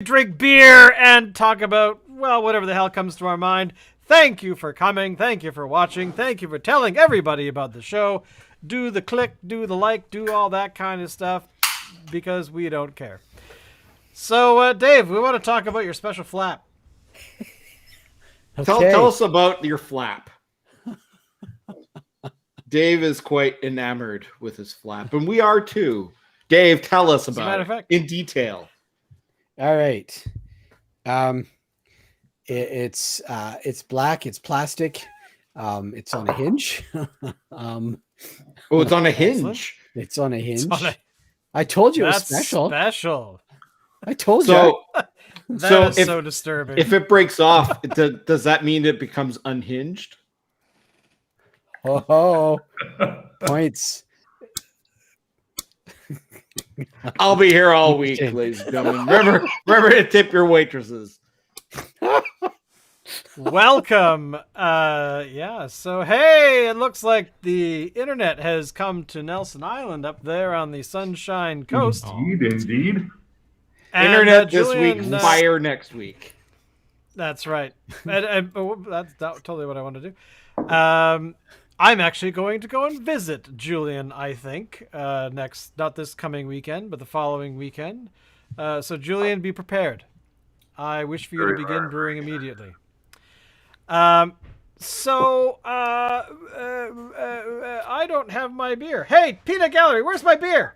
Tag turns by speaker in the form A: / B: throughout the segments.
A: drink beer and talk about, well, whatever the hell comes to our mind. Thank you for coming. Thank you for watching. Thank you for telling everybody about the show. Do the click, do the like, do all that kind of stuff because we don't care. So, Dave, we want to talk about your special flap.
B: Okay. Tell us about your flap. Dave is quite enamored with his flap, and we are too. Dave, tell us about it in detail.
C: All right. It's black. It's plastic. It's on a hinge.
B: It's on a hinge.
C: It's on a hinge. I told you it was special. I told you.
A: That is so disturbing.
B: If it breaks off, does that mean it becomes unhinged?
C: Oh, points.
B: I'll be here all week, ladies and gentlemen. Remember to tip your waitresses.
A: Welcome. So hey, it looks like the internet has come to Nelson Island up there on the Sunshine Coast.
D: Indeed.
A: And,
B: internet
A: Julian,
B: this week, fire next week.
A: That's right. and that's totally what I want to do. I'm actually going to go and visit Julian, I think, not this coming weekend, but the following weekend. So Julian, be prepared. I wish for you to begin brewing immediately. I don't have my beer. Hey, Peanut Gallery, where's my beer?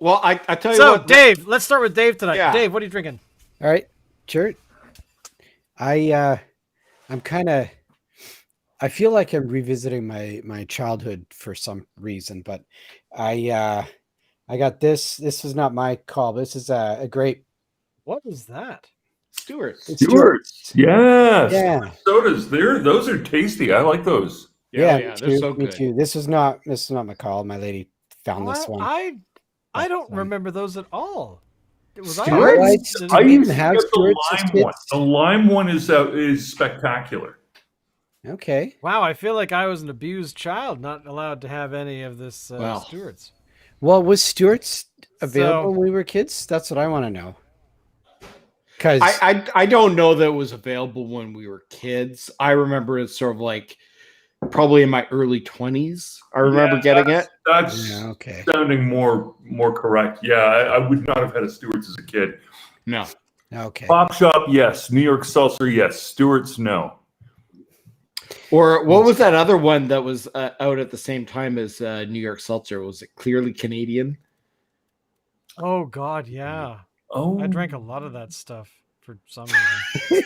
B: Well, I tell you
A: what.
B: what.
A: So, Dave, let's start with Dave tonight.
B: Yeah.
A: Dave, what are you drinking?
C: All right, sure. I'm kind of. I feel like I'm revisiting my childhood for some reason, but I got this. This was not my call. This is a grape.
A: What is that?
B: Stewart's.
D: Yes.
C: Yeah.
D: Sodas. Those are tasty. I like those.
B: Yeah, they're so good.
C: Me too. This is not my call. My lady found this one.
A: I don't remember those at all.
D: Stewart's? I used to get the lime one. The lime one is spectacular.
C: Okay.
A: Wow, I feel like I was an abused child, not allowed to have any of this Stewart's.
C: Well, was Stewart's available when we were kids? That's what I want to know. Because
B: I don't know that it was available when we were kids. I remember it sort of like probably in my early 20s. I remember getting it.
D: That's sounding more correct. Yeah, I would not have had a Stewart's as a kid.
B: No.
C: Okay.
D: Pop Shop, yes. New York Seltzer, yes. Stewart's, no.
B: Or what was that other one that was out at the same time as New York Seltzer? Was it Clearly Canadian?
A: Oh, God, yeah.
D: Oh,
A: I drank a lot of that stuff for some reason.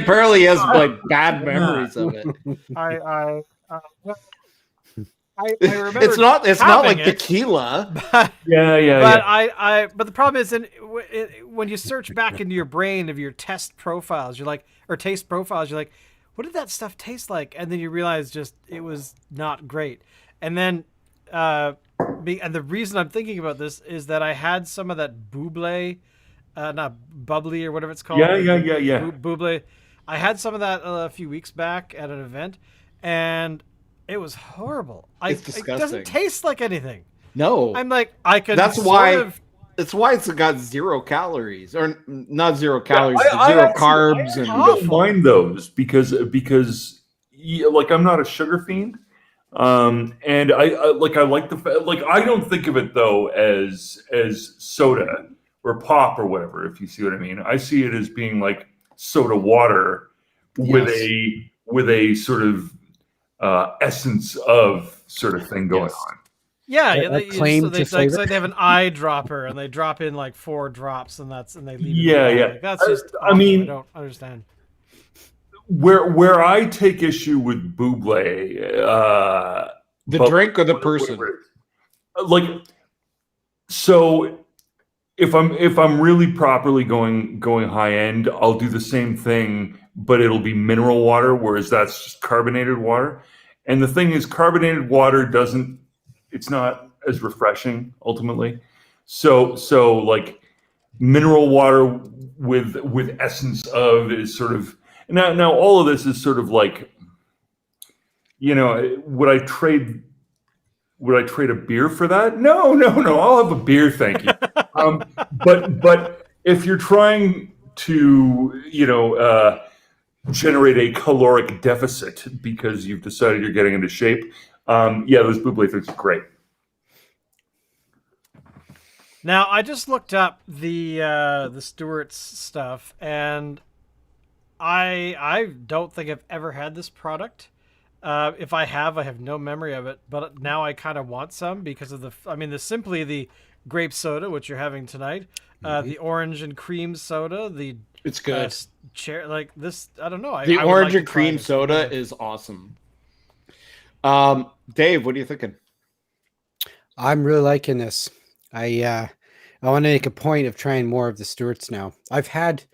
B: Apparently has like bad memories of it.
A: I remember
B: it's not like tequila.
A: But,
D: yeah.
A: But the problem is when you search back into your brain of your taste profiles, you're like, what did that stuff taste like? And then you realize just it was not great. And then and the reason I'm thinking about this is that I had some of that bubbly, not bubbly or whatever it's called.
D: Yeah.
A: Bubbly. I had some of that a few weeks back at an event, and it was horrible.
B: It's disgusting.
A: It doesn't taste like anything.
B: No.
A: I'm like, I could.
B: That's why it's got 0 calories, or not 0 calories,
D: but
B: 0 carbs.
D: I don't mind those because like I'm not a sugar fiend. And I like the I don't think of it though as soda or pop or whatever, if you see what I mean. I see it as being like soda water with a sort of essence of sort of thing going on.
A: Yeah,
C: they
A: have an eyedropper and they drop in like 4 drops and they leave.
D: Yeah.
A: That's just.
D: I mean,
A: I don't understand.
D: Where I take issue with buble,
B: the drink or the person,
D: like, so if I'm really properly going high end, I'll do the same thing, but it'll be mineral water, whereas that's just carbonated water. And the thing is, carbonated water it's not as refreshing ultimately. So like mineral water with essence of is sort of. Now, all of this is sort of like, would I trade a beer for that? No. I'll have a beer, thank you. But if you're trying to, generate a caloric deficit because you've decided you're getting into shape, those buble things are great.
A: Now, I just looked up the Stewart's stuff, and I don't think I've ever had this product. If I have no memory of it. But now I kind of want some because of the grape soda, which you're having tonight, the orange and cream soda,
B: It's good.
A: Like this, I don't know.
B: The
A: I would
B: orange
A: like
B: and
A: to try
B: cream
A: this.
B: soda is awesome. Dave, what are you thinking?
C: I'm really liking this. I want to make a point of trying more of the Stewart's now. I've had,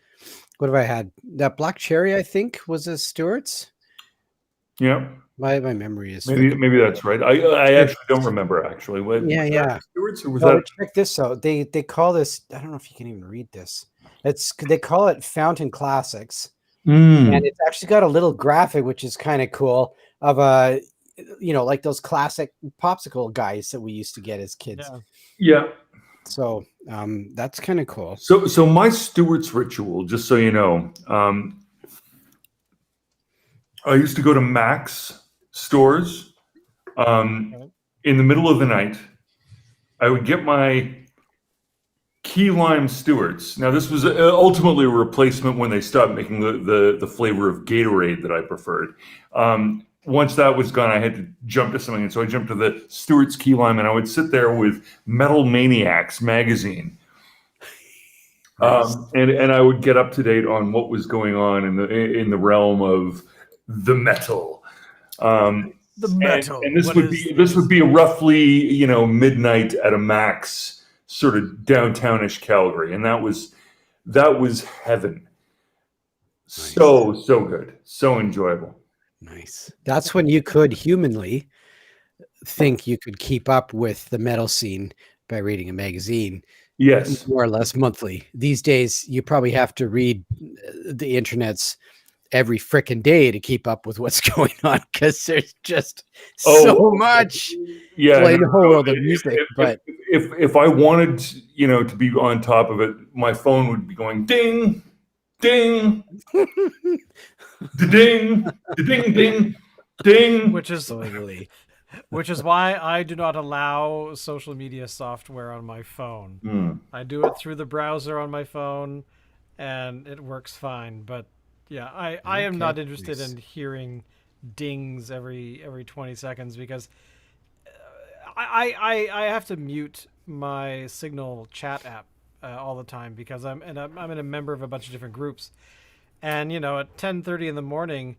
C: what have I had? That black cherry, I think, was a Stewart's.
D: Yeah.
C: My memory is
D: maybe that's right. I actually don't remember actually. Was
C: yeah.
D: Stewart's or was
C: No,
D: that?
C: check this out. They call this. I don't know if you can even read this. They call it Fountain Classics, and it's actually got a little graphic, which is kind of cool, of a, like those classic popsicle guys that we used to get as kids.
D: Yeah.
C: So that's kind of cool.
D: So my Stewart's ritual, just so you know, I used to go to Mac's stores in the middle of the night. I would get my key lime Stewart's. Now, this was ultimately a replacement when they stopped making the flavor of Gatorade that I preferred. Once that was gone, I had to jump to something. And so I jumped to the Stewart's key lime, and I would sit there with Metal Maniacs magazine. And I would get up to date on what was going on in the realm of the metal.
A: The metal.
D: And this would be roughly, midnight at a Mac's, sort of downtownish Calgary, and that was heaven. Nice. So good, so enjoyable.
C: Nice. That's when you could humanly think you could keep up with the metal scene by reading a magazine.
D: Yes,
C: more or less monthly. These days, you probably have to read the internet's every frickin' day to keep up with what's going on, because there's just so much.
D: Yeah,
C: the whole world of music. But
D: if I wanted, to be on top of it, my phone would be going ding, ding, ding, ding, ding, ding.
A: Which is why I do not allow social media software on my phone. I do it through the browser on my phone, and it works fine. But yeah, I am not interested in hearing dings every 20 seconds because I have to mute my Signal chat app all the time because I'm in a member of a bunch of different groups, and at 10:30 in the morning,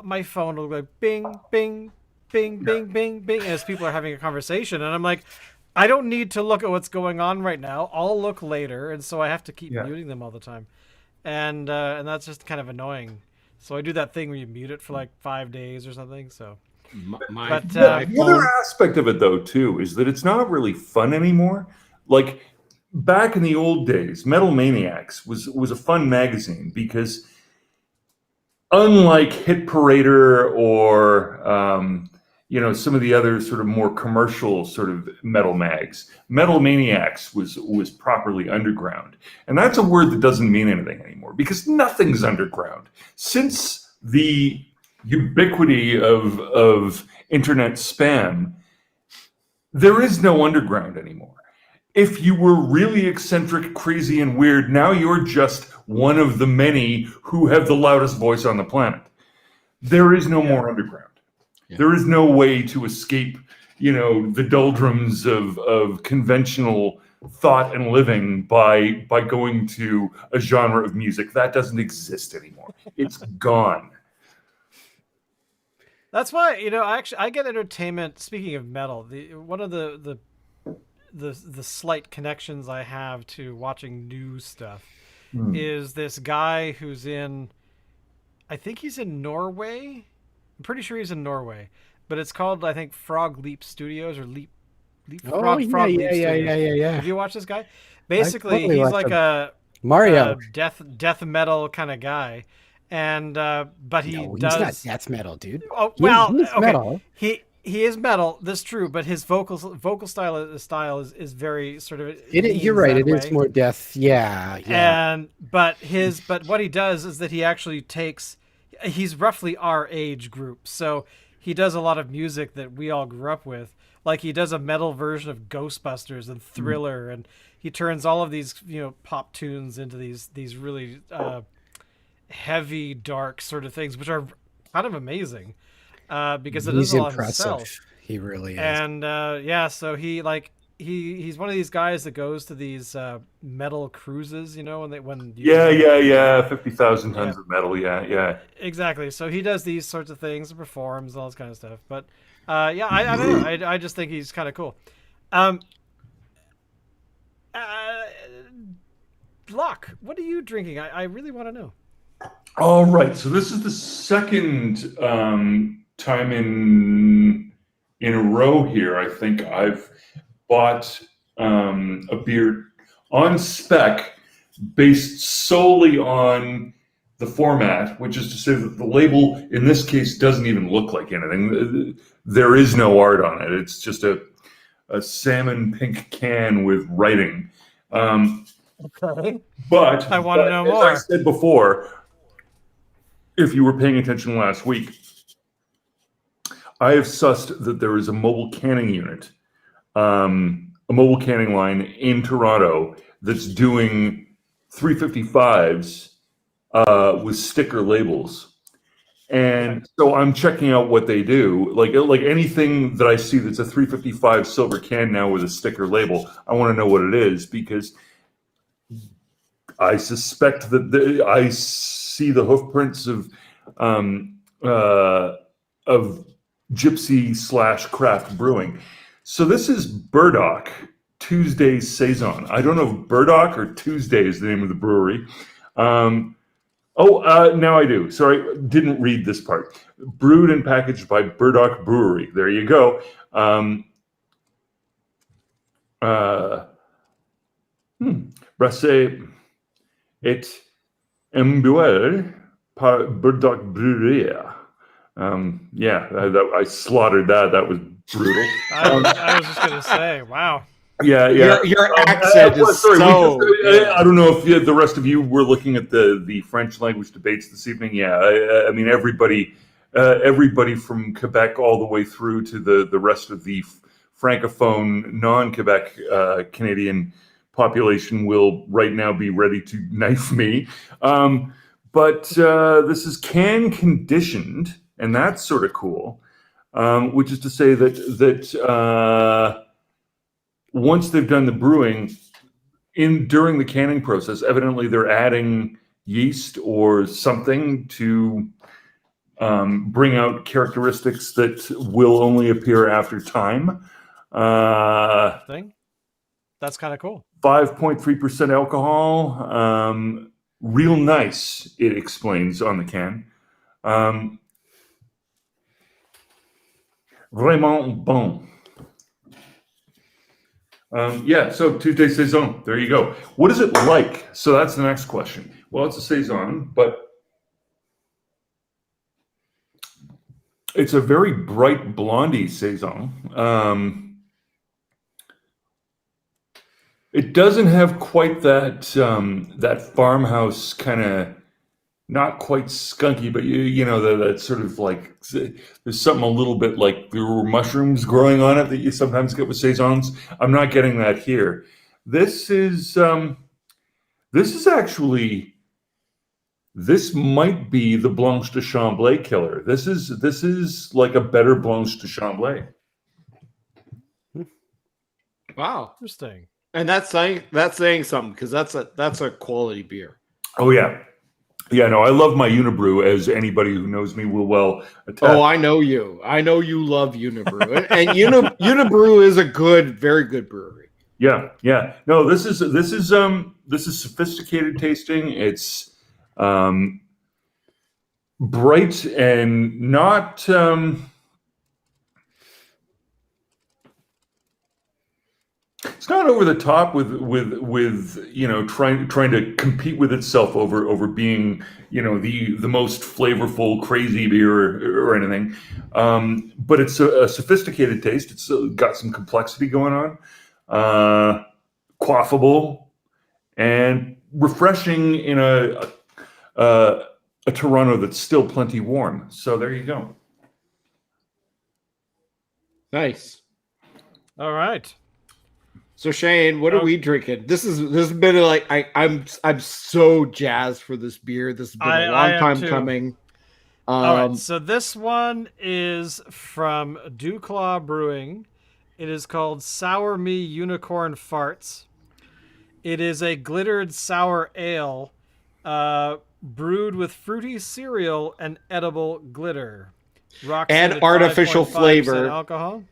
A: my phone will go bing bing bing bing bing bing as people are having a conversation, and I'm like, I don't need to look at what's going on right now. I'll look later, and so I have to keep muting them all the time. And that's just kind of annoying. So I do that thing where you mute it for like 5 days or something. So,
D: the other aspect of it though too is that it's not really fun anymore. Like back in the old days, Metal Maniacs was a fun magazine because unlike Hit Parader or some of the other sort of more commercial sort of metal mags, Metal Maniacs was properly underground. And that's a word that doesn't mean anything anymore because nothing's underground. Since the ubiquity of internet spam, there is no underground anymore. If you were really eccentric, crazy, and weird, now you're just one of the many who have the loudest voice on the planet. There is no more underground. Yeah. There is no way to escape, the doldrums of conventional thought and living by going to a genre of music that doesn't exist anymore. It's gone.
A: That's why I get entertainment. Speaking of metal, one of the slight connections I have to watching new stuff is this guy who's I think he's in Norway. I'm pretty sure he's in Norway, but it's called, I think, Frog Leap Studios or Leap Frog Leap Studios.
C: Yeah.
A: Have you watched this guy? Basically, he's like a
C: Mario
A: death metal kind of guy, and but he's
C: not death metal, dude.
A: Oh well,
C: he's
A: okay.
C: metal.
A: he is metal. That's true, but his vocal style is very sort of.
C: You're right. It is more death. Yeah.
A: But what he does is that he actually takes. He's roughly our age group, so he does a lot of music that we all grew up with. Like he does a metal version of Ghostbusters and Thriller, and he turns all of these pop tunes into these really heavy, dark sort of things, which are kind of amazing. Because it is a lot himself.
C: He really is.
A: And so he's one of these guys that goes to these metal cruises, when
D: 50,000 tons of metal,
A: exactly. So he does these sorts of things and performs all this kind of stuff. But I don't know. I just think he's kind of cool. Locke, what are you drinking? I really want to know.
D: All right, so this is the second time in a row here. I think I've bought a beer on spec based solely on the format, which is to say that the label in this case doesn't even look like anything. There is no art on it. It's just a salmon pink can with writing.
A: Okay.
D: But
A: I want to know
D: as
A: more.
D: I said before, if you were paying attention last week, I have sussed that there is a mobile canning unit, a mobile canning line in Toronto that's doing 355s with sticker labels. And so I'm checking out what they do. Like anything that I see that's a 355 silver can now with a sticker label, I want to know what it is, because I suspect that I see the hoof prints of gypsy / craft brewing. So this is Burdock Tuesday's Saison. I don't know if Burdock or Tuesday is the name of the brewery. Now I do. Sorry, didn't read this part. Brewed and packaged by Burdock Brewery. There you go. Brassé et imbué par Burdock Brewery. I slaughtered that. That was brutal.
A: I was just gonna say, wow.
B: Yeah. Your accent is so.
D: I don't know if the rest of you were looking at the French language debates this evening. Yeah, I mean everybody from Quebec all the way through to the rest of the francophone, non-Quebec Canadian population will right now be ready to knife me. But this is can conditioned, and that's sort of cool. Which is to say that once they've done the brewing, during the canning process, evidently they're adding yeast or something to bring out characteristics that will only appear after time.
A: That's kind of cool.
D: 5.3% alcohol. Real nice, it explains on the can. Vraiment bon. So Tuesday Saison, there you go. What is it like? So that's the next question. Well, it's a Saison, but it's a very bright blondie Saison. It doesn't have quite that that farmhouse kind of, not quite skunky, but you know that sort of like there's something a little bit like there were mushrooms growing on it that you sometimes get with saisons. I'm not getting that here. This might be the Blanche de Chamblay killer. This is like a better Blanche de Chamblay.
B: Wow,
A: interesting.
B: And that's saying something, because that's a quality beer.
D: Oh yeah. Yeah, no, I love my Unibrew, as anybody who knows me will well attest.
B: Oh, I know you. I know you love Unibrew, and Unibrew is a very good brewery.
D: Yeah. No, this is sophisticated tasting. It's bright and not. It's not over the top with trying to compete with itself over being the most flavorful crazy beer or anything, but it's a sophisticated taste. It's got some complexity going on, quaffable and refreshing in a Toronto that's still plenty warm. So there you go.
B: Nice.
A: All right.
B: So Shane, what are we drinking? This has been like I'm so jazzed for this beer. This has been a long time coming.
A: All right, so this one is from Duclaw Brewing. It is called Sour Me Unicorn Farts. It is a glittered sour ale, brewed with fruity cereal and edible glitter. Rocks
B: and
A: at
B: artificial
A: 5.5%
B: flavor.
A: alcohol.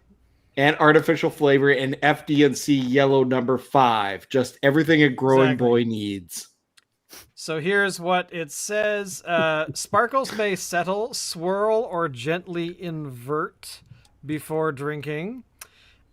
B: And artificial flavor and FD&C yellow number 5. Just everything a growing boy needs.
A: So here's what it says. Sparkles may settle, swirl, or gently invert before drinking.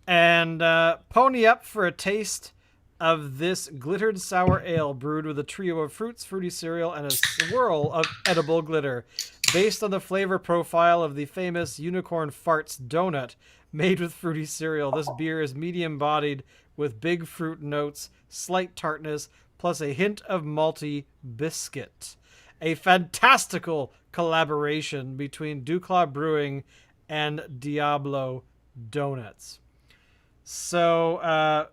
A: And pony up for a taste of this glittered sour ale brewed with a trio of fruits, fruity cereal, and a swirl of edible glitter. Based on the flavor profile of the famous Unicorn Farts donut made with fruity cereal, this beer is medium-bodied with big fruit notes, slight tartness, plus a hint of malty biscuit. A fantastical collaboration between Duclaw Brewing and Diablo Donuts. So,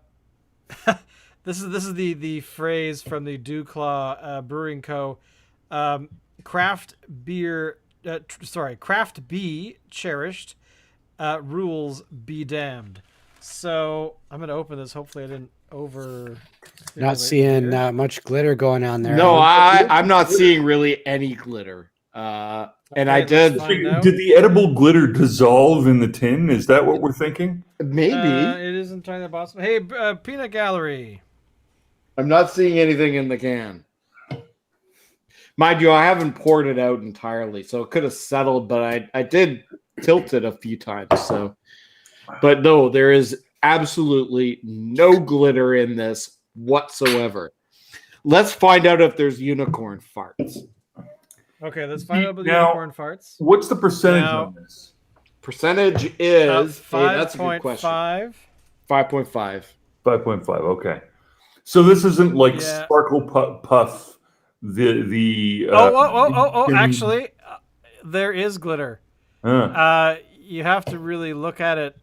A: this is the phrase from the Duclaw Brewing Co. Craft bee cherished, rules be damned. So I'm gonna open this. Hopefully I didn't over.
C: Not seeing much glitter going on there.
B: No, I'm not seeing really any glitter. And I did.
D: Did the edible glitter dissolve in the tin? Is that what we're thinking?
B: Maybe.
A: It isn't trying to boss. Hey, Peanut Gallery.
B: I'm not seeing anything in the can. Mind you, I haven't poured it out entirely, so it could have settled, but I did tilt it a few times. So, but no, there is absolutely no glitter in this whatsoever. Let's find out if there's unicorn farts.
A: Okay, let's find out about the unicorn farts.
D: What's the percentage on this?
B: Percentage is
A: 5.5.
B: That's a good question. 5.5.
D: 5.5. Okay, so this isn't like Sparkle Puff.
A: Actually, there is glitter. You have to really look at it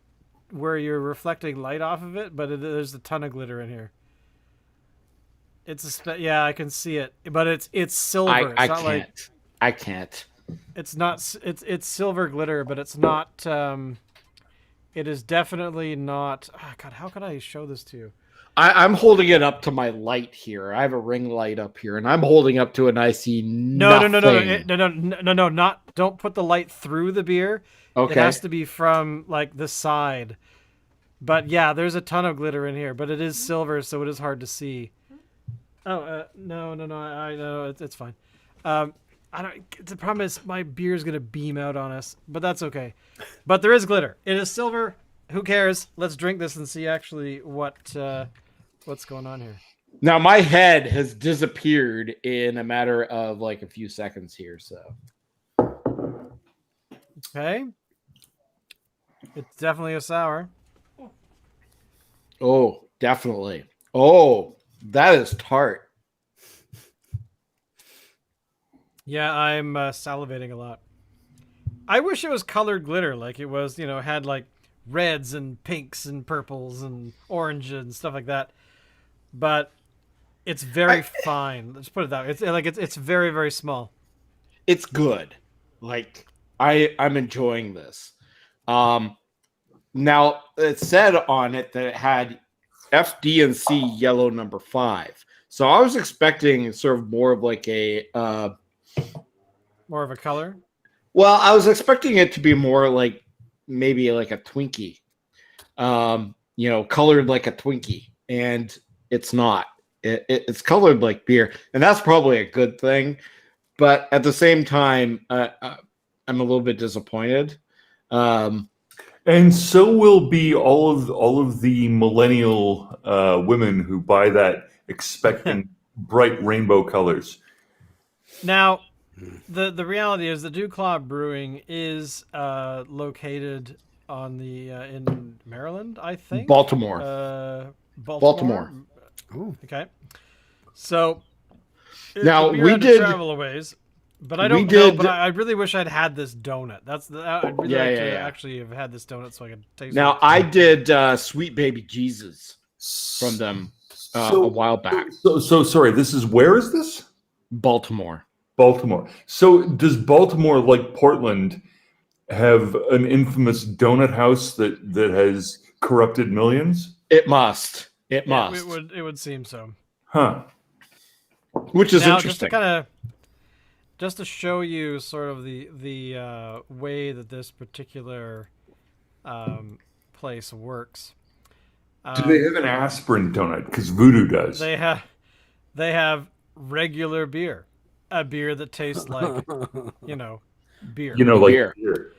A: where you're reflecting light off of it, but there's a ton of glitter in here. It's I can see it, but it's silver.
B: I can't.
A: It's not. It's silver glitter, but it's not. It is definitely not. Oh God, how can I show this to you?
B: I'm holding it up to my light here. I have a ring light up here, and I'm holding up to it, and I see nothing.
A: No, not. Don't put the light through the beer.
B: Okay.
A: It has to be from like the side. But yeah, there's a ton of glitter in here, but it is silver, so it is hard to see. Oh no, I know it's fine. I don't. The problem is my beer is gonna beam out on us, but that's okay. But there is glitter. It is silver. Who cares? Let's drink this and see actually what's going on here.
B: Now my head has disappeared in a matter of like a few seconds here. So
A: okay, it's definitely a sour.
B: Oh, definitely. Oh, that is tart.
A: Yeah, I'm salivating a lot. I wish it was colored glitter, like it was, had like reds and pinks and purples and orange and stuff like that. But it's very fine. Let's put it that way. It's very, very small.
B: It's good. Like I'm enjoying this. Now it said on it that it had FD&C yellow number 5. So I was expecting sort of more of like a
A: more of a color.
B: Well, I was expecting it to be more like maybe like a Twinkie, colored like a Twinkie, and it's not. It's colored like beer, and that's probably a good thing. But at the same time, I'm a little bit disappointed.
D: And so will be all of the millennial women who buy that expecting bright rainbow colors.
A: Now, the reality is that Dewclaw Brewing is located on the in Maryland, I think.
B: Baltimore.
A: Baltimore.
C: Ooh.
A: Okay. So
B: Now,
A: the beer
B: we
A: had to
B: did-
A: travel a ways, but I
B: we
A: don't know.
B: did-
A: But I really wish I'd had this donut. I'd really like to actually have had this donut so I could taste
B: Now
A: it.
B: I did Sweet Baby Jesus from them a while back.
D: So sorry. Where is this?
B: Baltimore.
D: Baltimore. So does Baltimore, like Portland, have an infamous donut house that has corrupted millions?
B: It must. It
A: Yeah,
B: must.
A: it would seem so.
D: Huh.
B: Which is
A: Now,
B: interesting.
A: just to show you sort of the way that this particular place works.
D: Do they have an aspirin donut? Because Voodoo does.
A: They have regular beer, a beer that tastes like beer.
D: Like
B: Beer.
D: beer.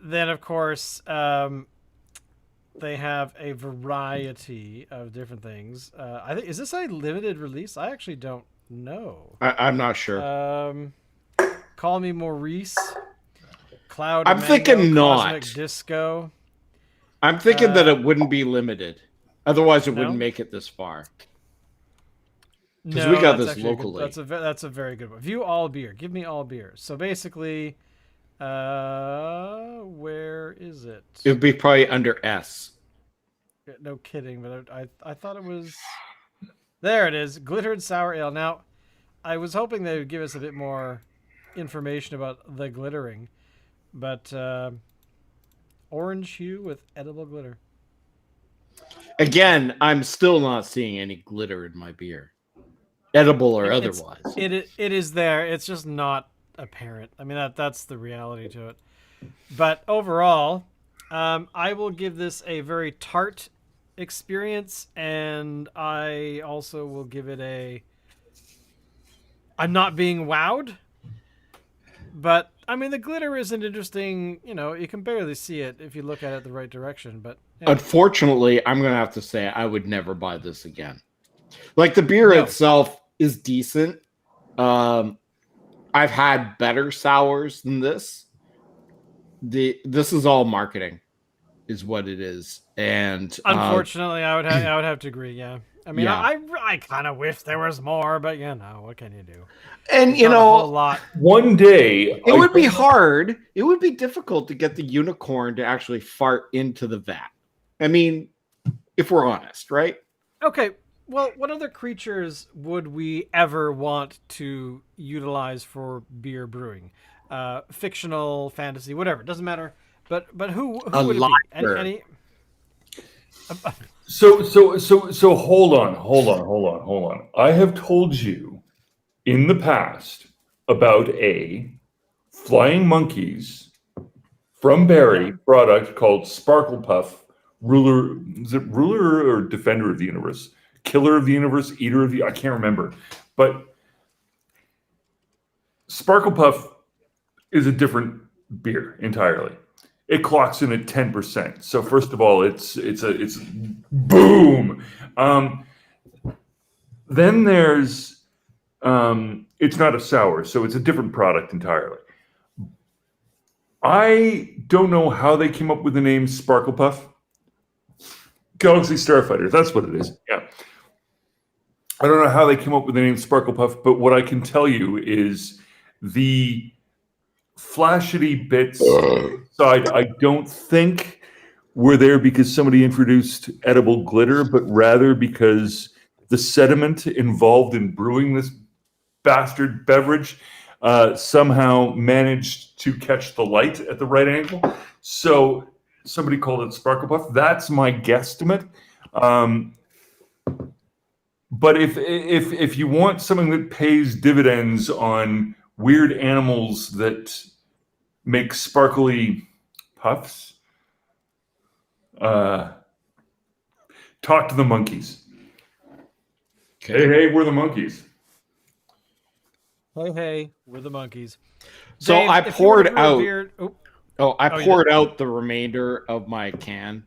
A: Then of course they have a variety of different things. I think, is this a limited release? I actually don't know.
B: I'm not sure.
A: Call Me Maurice, Cloud.
B: I'm
A: Mango,
B: thinking
A: Cosmic
B: not.
A: Disco.
B: I'm thinking that it wouldn't be limited. Otherwise, it
A: No?
B: wouldn't make it this far. 'Cause
A: No,
B: we got
A: that's
B: this
A: actually a good-
B: locally.
A: that's a very good one. View all beer. Give me all beer. So basically, where is it?
B: It would be probably under S.
A: No kidding, but I thought it was. There it is, glittered sour ale. Now, I was hoping they would give us a bit more information about the glittering, but orange hue with edible glitter.
B: Again, I'm still not seeing any glitter in my beer, edible or
A: It's-
B: otherwise.
A: It is there. It's just not apparent. I mean that's the reality to it. But overall, I will give this a very tart experience, and I also will give it a. I'm not being wowed, but I mean the glitter is an interesting. You can barely see it if you look at it the right direction. But yeah.
B: Unfortunately, I'm going to have to say I would never buy this again. Like the beer
A: No.
B: itself is decent. I've had better sours than this. This is all marketing, is what it is, and
A: Unfortunately, I would have to agree. Yeah, I mean,
B: Yeah.
A: I kind of wish there was more, but what can you do?
B: and
A: Not a whole lot.
D: One day,
B: it would be hard. It would be difficult to get the unicorn to actually fart into the vat. I mean, if we're honest, right?
A: Okay, well, what other creatures would we ever want to utilize for beer brewing? Fictional, fantasy, whatever. Doesn't matter. But who
B: A
A: would it be?
B: liar.
A: Any
D: So hold on. I have told you in the past about a Flying Monkeys from Barry product called Sparkle Puff. Is it ruler or defender of the universe? Killer of the universe, eater of the... I can't remember. But Sparkle Puff is a different beer entirely. It clocks in at 10%. So first of all, it's boom. Then there's it's not a sour, so it's a different product entirely. I don't know how they came up with the name Sparkle Puff. Galaxy Starfighter, that's what it is. Yeah. I don't know how they came up with the name Sparkle Puff, but what I can tell you is the flashity bits side, I don't think were there because somebody introduced edible glitter, but rather because the sediment involved in brewing this bastard beverage somehow managed to catch the light at the right angle. So somebody called it Sparkle Puff. That's my guesstimate. But if you want something that pays dividends on weird animals that make sparkly puffs, talk to the monkeys.
B: Okay.
D: Hey, we're the monkeys.
A: Hey, we're the monkeys.
B: So
A: Dave,
B: I
A: if you were to
B: poured
A: brew a
B: out.
A: beer-
B: Oh, I
A: Oh, you
B: poured out the remainder of my can.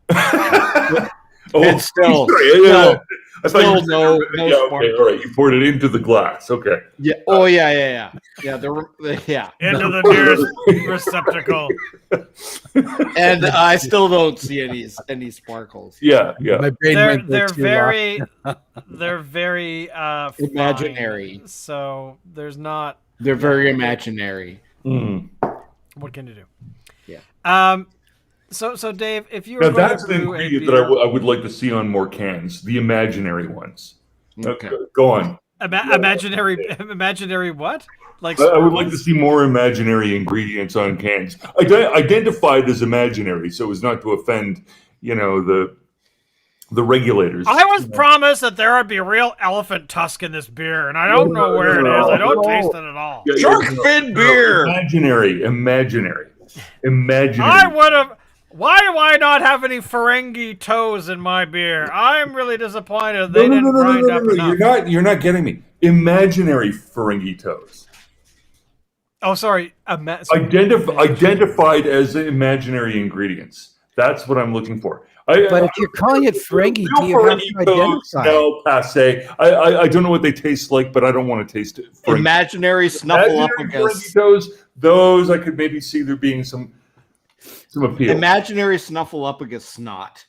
D: Oh,
B: And still,
D: sorry. Yeah, I thought you were
B: still
D: saying-
B: no
D: yeah, okay,
B: sparkles.
D: all right. You poured it into the glass. Okay.
B: Yeah. Oh, yeah. Yeah.
A: Into the nearest receptacle.
B: And I still don't see any sparkles.
D: Yeah.
C: My brain went there
A: They're
C: too
A: they're very
B: Imaginary.
A: fine, so there's not.
B: They're very imaginary.
D: Mm.
A: What can you do?
B: Yeah.
A: So Dave, if you were
D: Now
A: going
D: that's
A: to
D: an
A: brew a
D: ingredient
A: beer,
D: that I would like to see on more cans. The imaginary ones.
B: Okay.
D: Go on.
A: imaginary what? Like
D: I would like to
A: sparkles?
D: see more imaginary ingredients on cans. Identified as imaginary, so as not to offend, the regulators.
A: I was promised that there would be real elephant tusk in this beer, and I don't know where it is. I don't taste it at all.
D: Yeah,
B: Shark fin beer.
D: Imaginary.
A: I would have. Why do I not have any Ferengi toes in my beer? I'm really disappointed they didn't grind up enough.
D: You're not getting me. Imaginary Ferengi toes.
A: Oh, sorry.
D: Identified as imaginary ingredients. That's what I'm looking for.
C: But if you're calling it Ferengi, do you have to identify?
D: No, passe. I don't know what they taste like, but I don't want to taste it.
B: Imaginary Snuffleupagus.
D: Ferengi toes, those I could maybe see there being some appeal.
B: Imaginary Snuffleupagus snot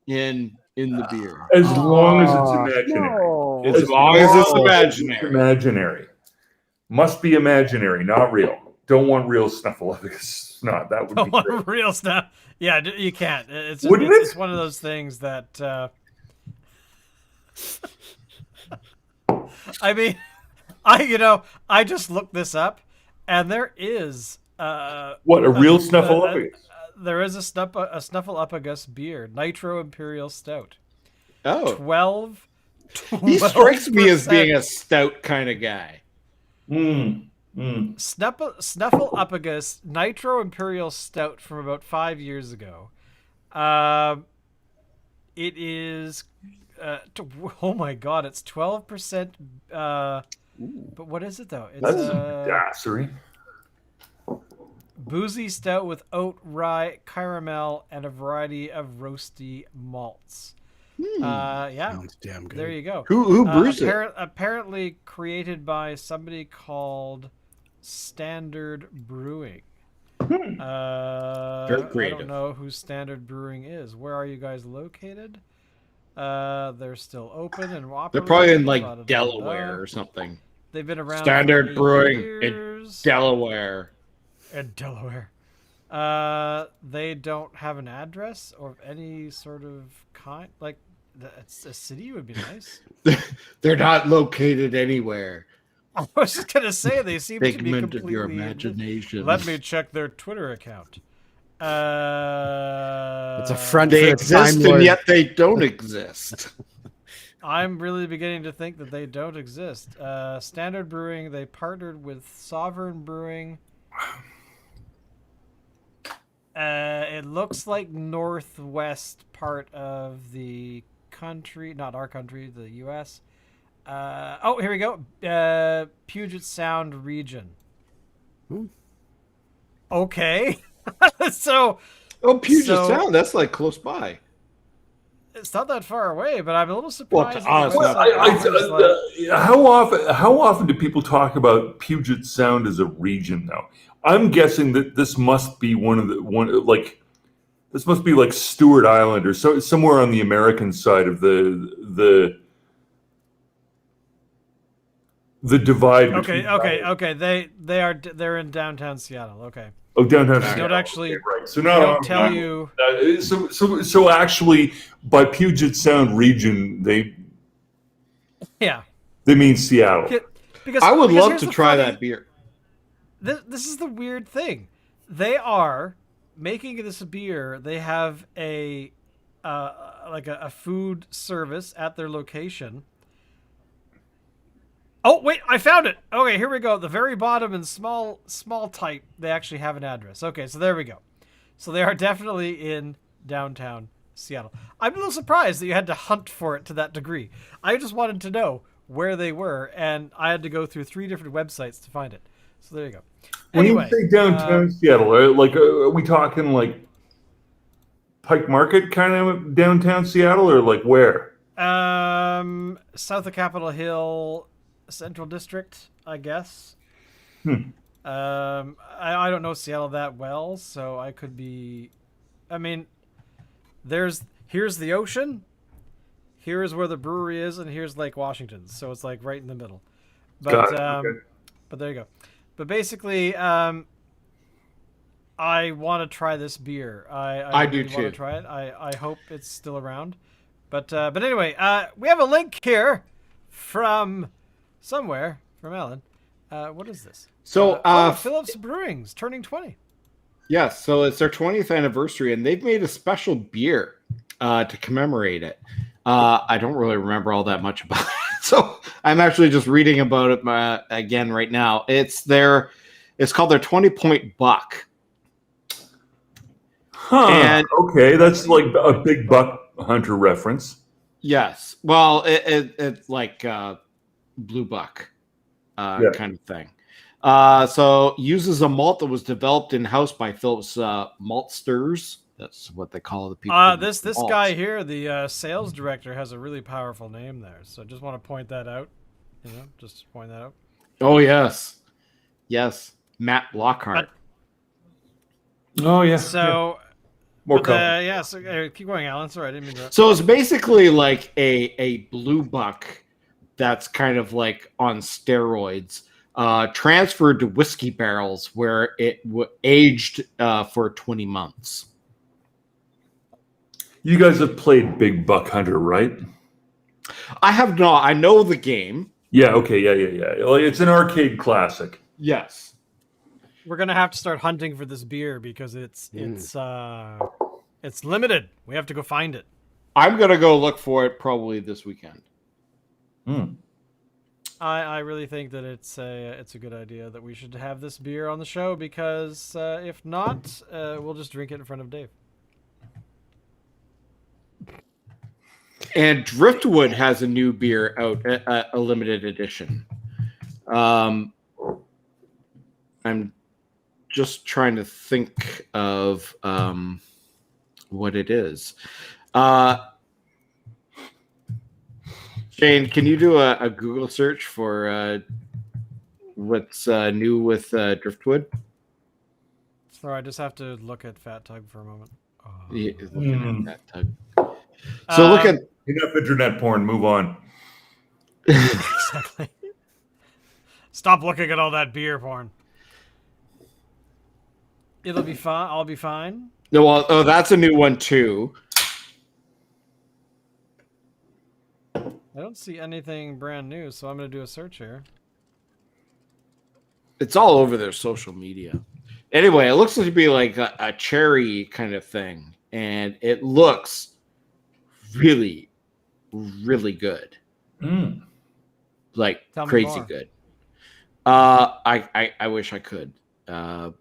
B: in the beer.
D: As long as it's imaginary.
C: No.
B: As long as it's imaginary.
D: Imaginary. Must be imaginary, not real. Don't want real Snuffleupagus snot. That would be great.
A: Real stuff. Yeah, you can't. It's one of those things that. I mean, I just looked this up, and there is
D: What, a real Snuffleupagus?
A: there is a Snuffleupagus beer, Nitro Imperial Stout.
B: Oh.
A: 12.
B: He strikes me as being a stout kind of guy.
A: Snuffleupagus Nitro Imperial Stout from about 5 years ago. It is, oh my god, it's 12%. But what is it though? It's
D: That's some badassery.
A: boozy stout with oat, rye, caramel, and a variety of roasty malts. Yeah,
C: Sounds damn good.
A: there you go.
B: Who brews it?
A: Apparently created by somebody called Standard Brewing.
B: Very
A: I
B: creative.
A: don't know who Standard Brewing is. Where are you guys located? They're still open and operating.
B: They're probably in
A: Blah, blah, blah,
B: Delaware
A: blah.
B: or something.
A: They've been around
B: Standard
A: for 8
B: Brewing
A: years.
B: Delaware.
A: In Delaware. They don't have an address or any sort of kind. Like, a city would be nice.
B: They're not located anywhere.
A: I was just gonna say they seem to be
B: Figment
A: completely.
B: of your imagination.
A: Let me check their Twitter account.
C: It's a front
B: They
C: for a
B: exist
C: Time
B: and
C: Lord.
B: yet they don't exist.
A: I'm really beginning to think that they don't exist. Standard Brewing, they partnered with Sovereign Brewing. It looks like northwest part of the country, not our country, the U.S. Oh, here we go. Puget Sound region. Okay. So
B: Puget
A: So-
B: Sound, that's like close by.
A: it's not that far away, but I'm a little surprised.
B: to us,
A: that
B: not-
D: How often do people talk about Puget Sound as a region, though? I'm guessing that this must be this must be like Stewart Island or somewhere on the American side of the divide.
A: Okay. They're in downtown Seattle. Okay.
D: Oh, downtown.
A: They
D: Seattle.
A: don't actually.
D: Okay, right. So
A: They
D: now
A: don't tell you.
D: So actually, by Puget Sound region,
A: Yeah.
D: they mean Seattle.
A: Because
B: I would love
A: here's
B: to
A: the
B: try
A: funny-
B: that beer.
A: This is the weird thing. They are making this beer. They have a food service at their location. Oh wait, I found it. Okay, here we go. At the very bottom in small type, they actually have an address. Okay, so there we go. So they are definitely in downtown Seattle. I'm a little surprised that you had to hunt for it to that degree. I just wanted to know where they were, and I had to go through 3 different websites to find it. So there you go.
D: When
A: Anyway,
D: you say downtown Seattle, are we talking like Pike Market kind of downtown Seattle, or like where?
A: South of Capitol Hill, Central District, I guess. I don't know Seattle that well, so I could be. I mean, here's the ocean, here's where the brewery is, and here's Lake Washington. So it's like right in the middle. But
D: Got it. Okay.
A: but there you go. But basically, I want to try this beer. I
B: do
A: really want to
B: too.
A: try it. I hope it's still around. But anyway, we have a link here from somewhere from Alan. What is this?
B: So
A: Phillips Brewing's turning 20.
B: yes, so it's their 20th anniversary, and they've made a special beer to commemorate it. I don't really remember all that much about it, so I'm actually just reading about it again right now. It's called their 20-point buck.
D: Huh.
B: And
D: okay, that's like a big buck hunter reference.
B: yes, well, it's like blue buck kind of thing. So uses a malt that was developed in house by Phillips Maltsters. That's what they call the people.
A: This guy here, the sales director, has a really powerful name there. So I just want to point that out. Just point that out.
B: Oh yes, Matt Lockhart.
D: Oh yeah.
A: So
D: More
A: but,
D: color.
A: so keep going, Alan. Sorry, I didn't mean to.
B: So it's basically like a blue buck that's kind of like on steroids, transferred to whiskey barrels where it aged for 20 months.
D: You guys have played Big Buck Hunter, right?
B: I have not. I know the game.
D: Yeah. Okay. Yeah. Like, it's an arcade classic.
B: Yes.
A: We're gonna have to start hunting for this beer because it's limited. We have to go find it.
B: I'm gonna go look for it probably this weekend.
A: I really think that it's a good idea that we should have this beer on the show because if not, we'll just drink it in front of Dave.
B: And Driftwood has a new beer out, a limited edition. I'm just trying to think of what it is. Shane, can you do a Google search for what's new with Driftwood?
A: Sorry, I just have to look at Fat Tug for a moment.
B: Yeah, looking at that tug. So look at
D: Enough internet porn. Move on.
A: exactly. Stop looking at all that beer porn. It'll be fine. I'll be fine.
B: no. Well, oh, that's a new one too.
A: I don't see anything brand new, so I'm going to do a search here.
B: It's all over their social media. Anyway, it looks like to be like a cherry kind of thing, and it looks really, really good. Like
A: Tell me
B: crazy
A: more.
B: good. I wish I could. I'm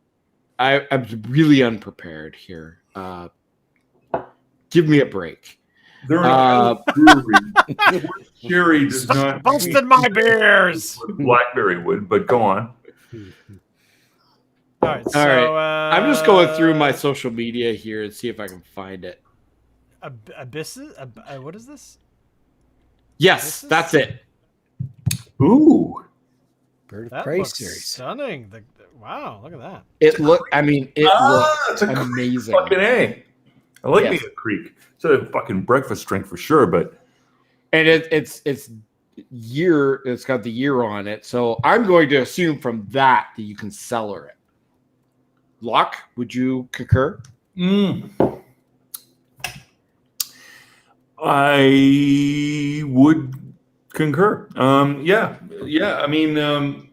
B: really unprepared here. Give me a break.
D: They're a brewery. Cherry does not
A: Busted my beers.
D: Blackberry would, but go on.
A: All right. So,
B: I'm just going through my social media here and see if I can find it.
A: Abysses? What is this?
B: Yes,
A: This is-
B: that's it.
D: Ooh.
C: Bird of
A: That
C: Prey
A: looks
C: series.
A: stunning. Wow, look at that.
B: It looks
D: it's a
B: amazing.
D: Fucking A. I like
B: Yes.
D: me a creek. It's a fucking breakfast drink for sure, but
B: And it's year. It's got the year on it, so I'm going to assume from that you can cellar it. Locke, would you concur?
D: I would concur. Yeah. I mean,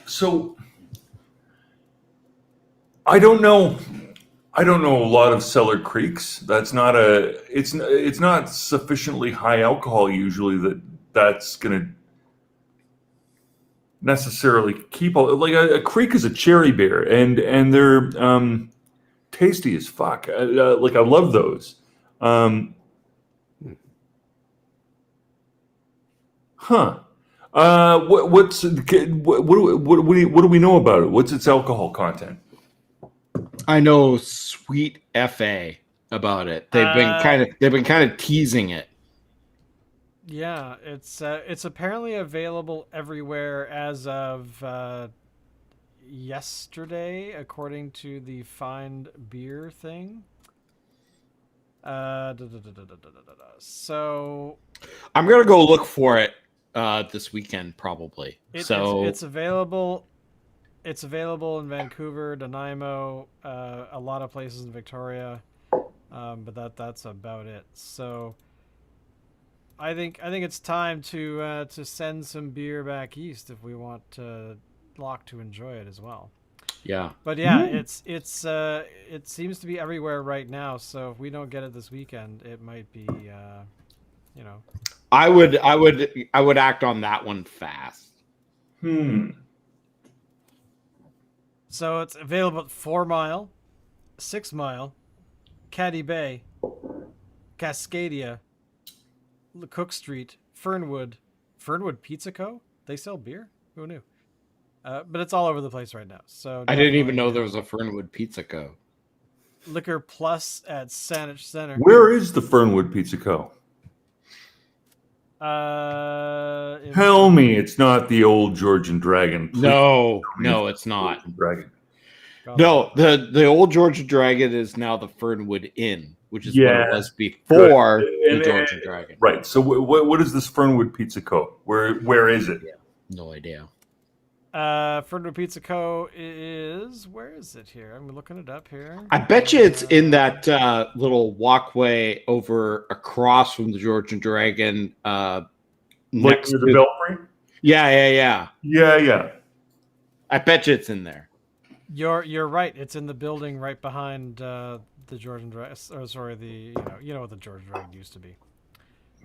D: so I don't know. I don't know a lot of cellar creeks. That's not a. It's not sufficiently high alcohol usually that's gonna necessarily keep all. Like a creek is a cherry beer, and they're tasty as fuck. Like I love those. What do we know about it? What's its alcohol content?
B: I know Sweet FA about it. They've been kind of teasing it.
A: Yeah, it's apparently available everywhere as of yesterday, according to the Find Beer thing. So
B: I'm gonna go look for it this weekend, probably.
A: it's available. It's available in Vancouver, Nanaimo, a lot of places in Victoria, but that's about it. So I think it's time to send some beer back east if we want Locke to enjoy it as well.
B: Yeah.
A: But yeah, it seems to be everywhere right now. So if we don't get it this weekend, it might be,
B: I would act on that one fast.
A: So it's available at 4 Mile, 6 Mile, Caddy Bay, Cascadia, Cook Street, Fernwood Pizza Co. They sell beer? Who knew? But it's all over the place right now. So
B: I didn't even know there was a Fernwood Pizza Co.
A: Liquor Plus at Saanich Center.
D: Where is the Fernwood Pizza Co? Tell me it's not the old Georgian Dragon. Please.
B: No, it's not.
D: Dragon.
B: No, the old Georgian Dragon is now the Fernwood Inn, which is what it was before the Georgian Dragon.
D: Right. So what is this Fernwood Pizza Co? Where is it?
B: Yeah, no idea.
A: Fernwood Pizza Co. is, where is it here? I'm looking it up here.
B: I bet you it's in that little walkway over across from the Georgian Dragon.
D: Next to the Belfry?
B: Yeah.
D: Yeah.
B: I bet you it's in there.
A: You're right. It's in the building right behind the Georgian Dragon. Or sorry, you know what the Georgian Dragon used to be.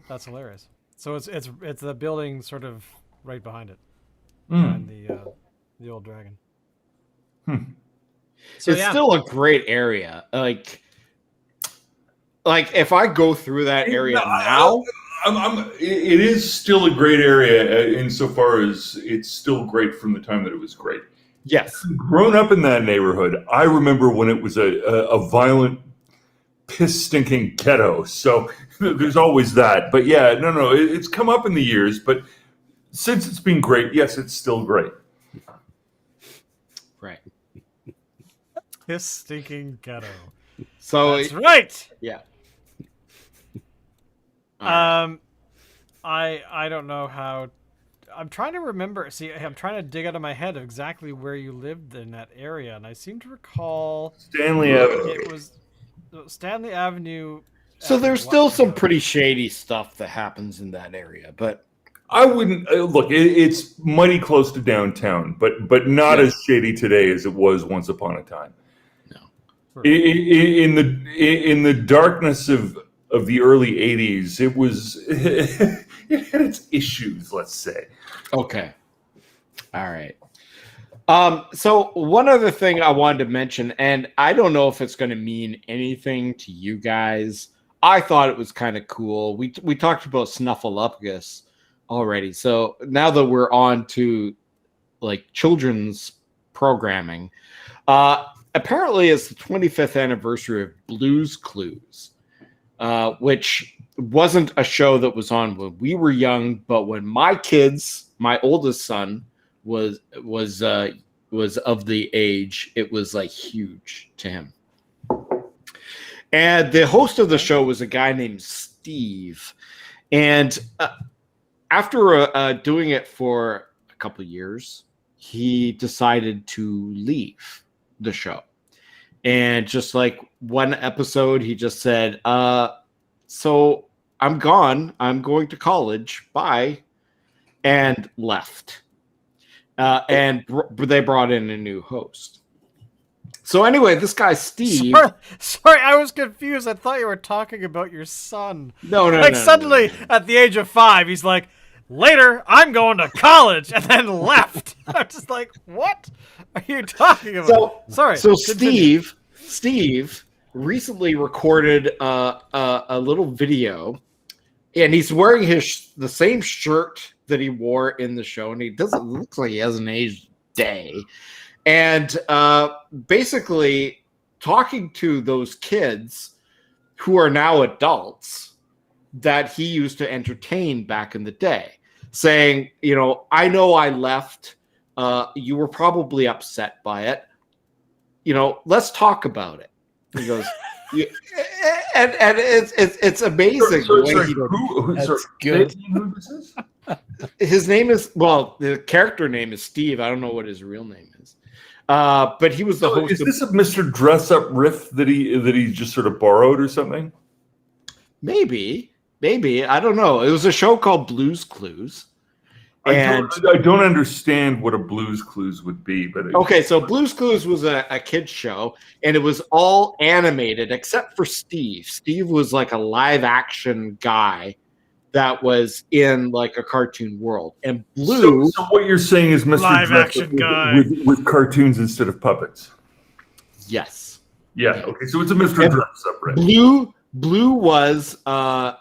A: That's hilarious. So it's the building sort of right behind it. And the old dragon. So
B: it's still a great area. Like if I go through that area now,
D: it is still a great area insofar as it's still great from the time that it was great.
B: Yes.
D: Grown up in that neighborhood, I remember when it was a violent, piss-stinking ghetto. So there's always that. But yeah, no, it's come up in the years, but since it's been great, yes, it's still great.
B: Right.
A: This stinking ghetto.
B: So
A: that's right.
B: Yeah.
A: I don't know how. I'm trying to remember. See, I'm trying to dig out of my head exactly where you lived in that area, and I seem to recall
D: Stanley Avenue.
A: It was Stanley Avenue.
B: So there's still some pretty shady stuff that happens in that area, but
D: I wouldn't look. It's mighty close to downtown, but not as shady today as it was once upon a time.
B: No,
D: in the darkness of the early '80s, it was it had its issues. Let's say.
B: Okay. All right. So one other thing I wanted to mention, and I don't know if it's going to mean anything to you guys. I thought it was kind of cool. We talked about Snuffleupagus already. So now that we're on to like children's programming, apparently it's the 25th anniversary of Blue's Clues, which wasn't a show that was on when we were young, but when my oldest son was of the age, it was like huge to him. And the host of the show was a guy named Steve. And after doing it for a couple of years, he decided to leave the show. And just like one episode, he just said, so I'm gone. I'm going to college. Bye. And left. And they brought in a new host. So anyway, this guy, Steve...
A: Sorry, I was confused. I thought you were talking about your son.
B: No.
A: Suddenly, at the age of 5, he's like, later, I'm going to college, and then left. I'm just like, what are you talking about?
B: So Steve recently recorded a little video, and he's wearing the same shirt that he wore in the show, and he doesn't look like he hasn't aged a day. And basically talking to those kids who are now adults that he used to entertain back in the day, saying, you know, I know I left. You were probably upset by it. You know, let's talk about it. He goes, and it's amazing.
C: That's good.
D: Who this is?
B: His name is, well, the character name is Steve. I don't know what his real name is. But he was the host.
D: Is this a Mr. Dress Up riff that he just sort of borrowed or something?
B: Maybe. I don't know. It was a show called Blue's Clues.
D: I don't understand what a Blue's Clues would be, but
B: okay, so Blue's Clues was a kid's show, and it was all animated except for Steve. Steve was like a live action guy that was in like a cartoon world, and Blue.
D: So what you're saying is Mr.
A: Live
D: Dress
A: action
D: Up
A: guy
D: with cartoons instead of puppets.
B: Yes.
D: Yeah. Okay. So it's a Mr.
B: And
D: Dress Up, right?
B: Blue was a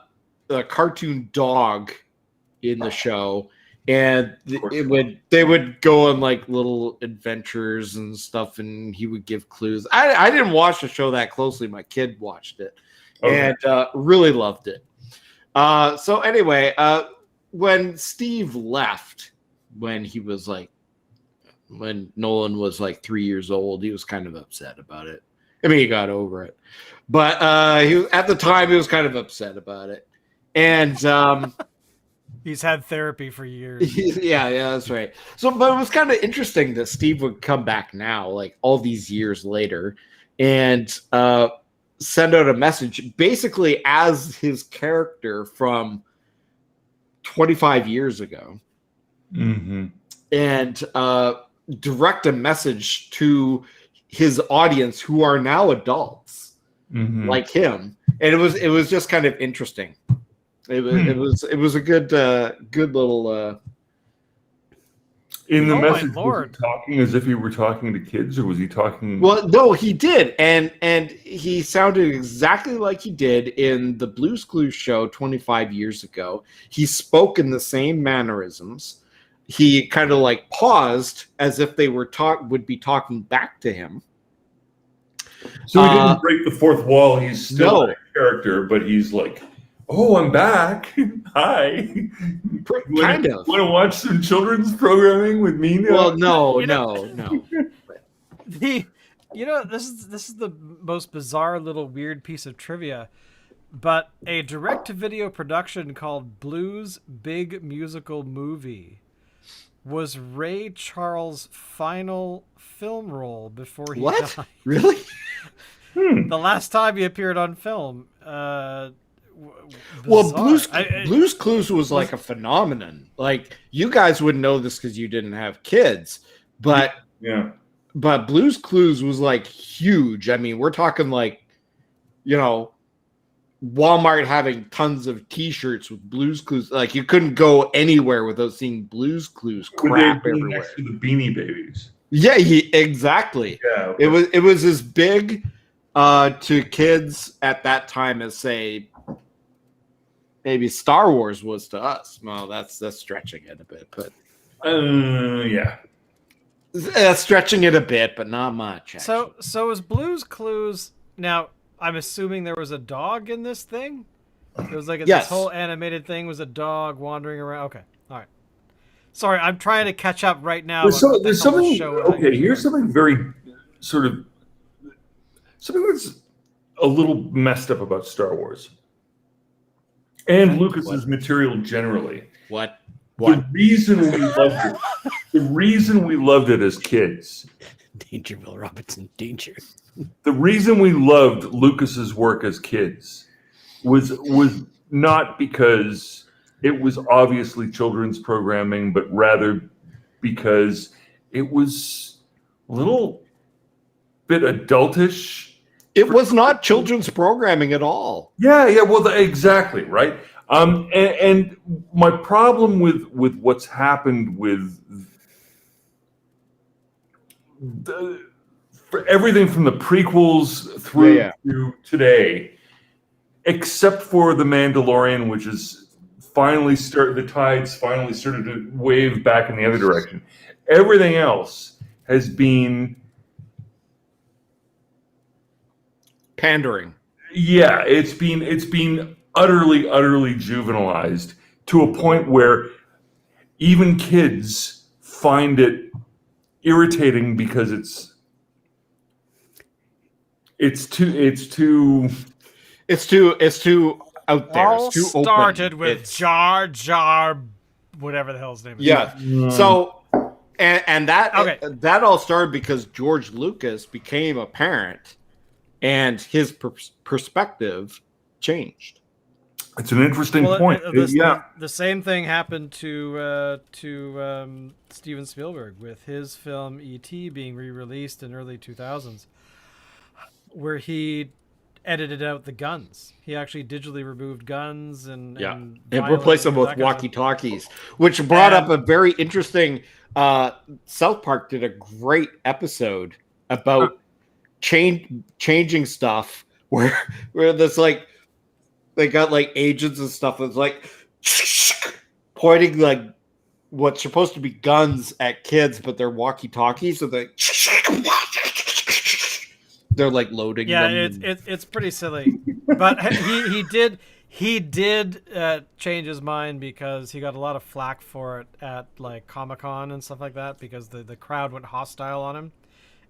B: cartoon dog in the show. And they would go on like little adventures and stuff, and he would give clues. I didn't watch the show that closely. My kid watched it and really loved it. So anyway, when Steve left, when Nolan was like 3 years old, he was kind of upset about it. I mean, he got over it, but at the time he was kind of upset about it, and.
A: He's had therapy for years.
B: Yeah, that's right. So, but it was kind of interesting that Steve would come back now, like all these years later, and send out a message basically as his character from 25 years ago, and direct a message to his audience who are now adults, like him. And it was just kind of interesting. It was a good little.
D: In the message,
A: was
D: he talking as if he were talking to kids, or was he talking?
B: Well, no, he did, and he sounded exactly like he did in the Blue's Clues show 25 years ago. He spoke in the same mannerisms. He kind of like paused as if they would be talking back to him.
D: So he didn't break the fourth wall. He's still a character, but he's like, "Oh, I'm back. Hi.
B: Kind of.
D: Want to watch some children's programming with me now?"
B: Well, no.
A: This is the most bizarre little weird piece of trivia, but a direct-to-video production called Blue's Big Musical Movie was Ray Charles' final film role before he died.
B: Really?
A: The last time he appeared on film.
B: Well, Blue's Clues was like a phenomenon. Like, you guys wouldn't know this because you didn't have kids, but but Blue's Clues was like huge. I mean, we're talking like, you know, Walmart having tons of T-shirts with Blue's Clues. Like, you couldn't go anywhere without seeing Blue's Clues crap everywhere.
D: Next to the Beanie Babies.
B: Yeah, exactly.
D: Yeah, okay.
B: It was as big to kids at that time as, say, maybe Star Wars was to us. Well, that's stretching it a bit, but that's stretching it a bit, but not much. Actually.
A: So is Blue's Clues now? I'm assuming there was a dog in this thing. It was like this whole animated thing was a dog wandering around. Okay, all right. Sorry, I'm trying to catch up right now.
D: There's something. Okay, here's something very sort of something that's a little messed up about Star Wars. And Lucas's material generally.
B: What?
D: The reason we loved it as kids.
C: Danger, Will Robinson, danger.
D: The reason we loved Lucas's work as kids was not because it was obviously children's programming, but rather because it was a little bit adultish.
B: It was not children's programming at all.
D: Yeah. Well, exactly right. And my problem with what's happened with for everything from the prequels through to today, except for The Mandalorian, which is the tides finally started to wave back in the other direction. Everything else has been,
B: Pandering.
D: yeah, it's been utterly juvenilized to a point where even kids find it irritating because it's too
B: out there.
A: All
B: It's too open.
A: started with
B: It's-
A: Jar Jar, whatever the hell his name is.
B: Yeah. So, and that
A: Okay.
B: that all started because George Lucas became a parent, and his perspective changed.
D: It's an interesting
A: Well,
D: point.
A: the same thing happened to Steven Spielberg with his film E.T. being re-released in early 2000s, where he edited out the guns. He actually digitally removed guns and
B: And
A: violence
B: replaced them
A: and
B: with
A: that kind of stuff.
B: walkie-talkies, which brought up
A: And-
B: a very interesting. South Park did a great episode about changing stuff, where there's like they got like agents and stuff that's like pointing like what's supposed to be guns at kids, but they're walkie-talkies, so they're like loading
A: Yeah,
B: them.
A: it's pretty silly, but he did change his mind because he got a lot of flack for it at like Comic-Con and stuff like that because the crowd went hostile on him.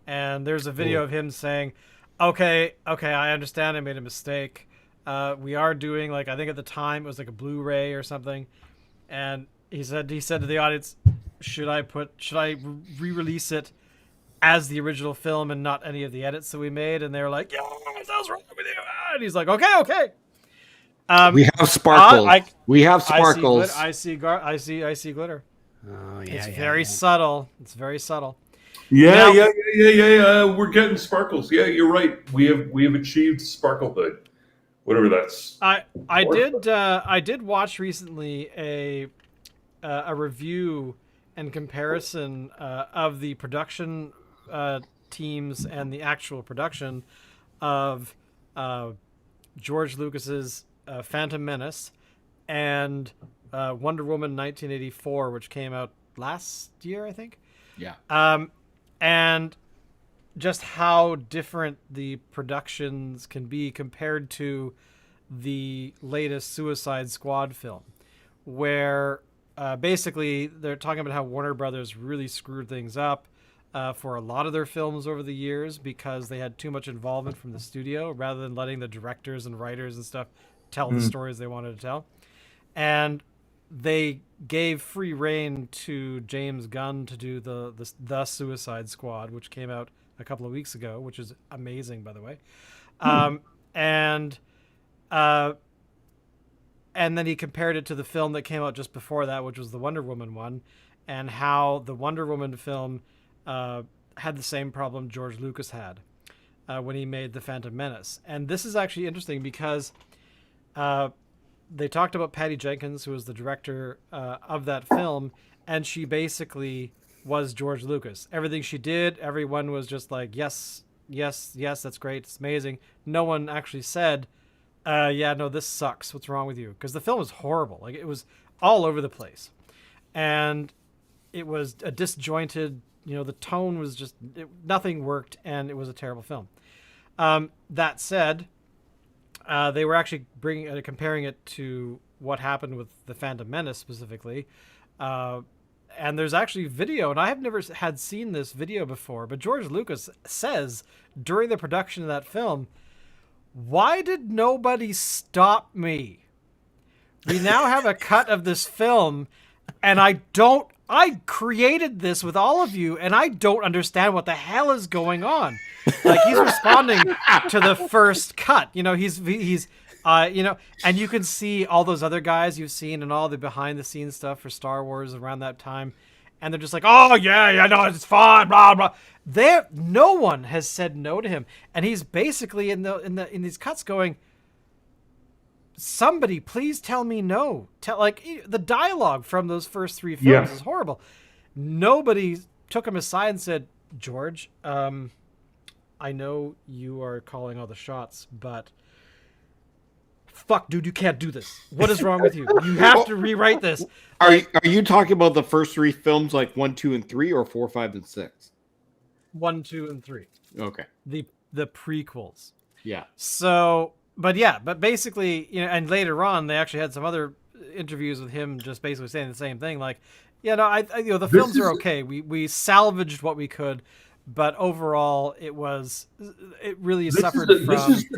A: And there's a video of him saying, okay, I understand I made a mistake. We are doing like, I think at the time it was like a Blu-ray or something. And he said to the audience, should I re-release it as the original film and not any of the edits that we made? And they were like, yeah, what's wrong with you? And he's like, okay.
B: We have sparkles. We have sparkles.
A: I see glitter.
C: Oh yeah,
A: It's
C: yeah,
A: very
C: yeah.
A: subtle. It's very subtle.
D: Yeah,
A: Now-
D: we're getting sparkles. Yeah, you're right. We have achieved sparklehood, whatever that's.
A: I did watch recently a review and comparison of the production teams and the actual production of George Lucas's Phantom Menace and Wonder Woman 1984, which came out last year, I think.
B: Yeah.
A: And just how different the productions can be compared to the latest Suicide Squad film, where basically they're talking about how Warner Brothers really screwed things up for a lot of their films over the years because they had too much involvement from the studio rather than letting the directors and writers and stuff tell the stories they wanted to tell. And they gave free reign to James Gunn to do the Suicide Squad, which came out a couple of weeks ago, which is amazing, by the way. And then he compared it to the film that came out just before that, which was the Wonder Woman one, and how the Wonder Woman film had the same problem George Lucas had when he made The Phantom Menace. And this is actually interesting because they talked about Patty Jenkins, who was the director of that film, and she basically was George Lucas. Everything she did, everyone was just like, yes, that's great, it's amazing. No one actually said, yeah, no, this sucks. What's wrong with you? Because the film was horrible. Like, it was all over the place. And it was a disjointed, the tone was just, nothing worked, and it was a terrible film. That said, they were actually comparing it to what happened with the Phantom Menace specifically. And there's actually video, and I have never had seen this video before, but George Lucas says during the production of that film, why did nobody stop me? We now have a cut of this film, and I created this with all of you, and I don't understand what the hell is going on. Like, he's responding to the first cut. He's and you can see all those other guys you've seen and all the behind the scenes stuff for Star Wars around that time. And they're just like, oh yeah, no, it's fine, blah, blah. No one has said no to him. And he's basically in these cuts going, somebody please tell me no. The dialogue from those first three films is horrible. Nobody took him aside and said, George, I know you are calling all the shots, but fuck, dude, you can't do this. What is wrong with you? You have to rewrite this.
B: Are you talking about the first 3 films, like 1, 2, and 3, or 4, 5, and 6?
A: 1, 2, and 3.
B: Okay.
A: The prequels.
B: Yeah.
A: So, but basically, and later on, they actually had some other interviews with him, just basically saying the same thing. Like, the films are okay. We salvaged what we could, but overall, it really suffered from.
D: This is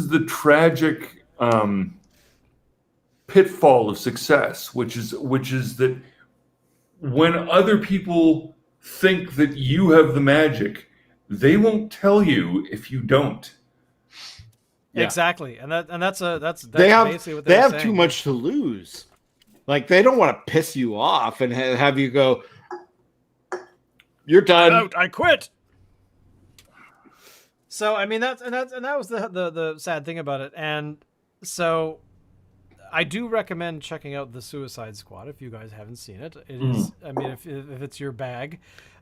D: the tragic pitfall of success, which is that when other people think that you have the magic, they won't tell you if you don't.
A: Yeah. Exactly, and that's
B: they have,
A: basically what
B: they have
A: saying.
B: too much to lose. Like, they don't want to piss you off and have you go, "You're done.
A: I'm out, I quit." So I mean that was the sad thing about it, and so I do recommend checking out the Suicide Squad if you guys haven't seen it. It is, I mean, if it's your bag.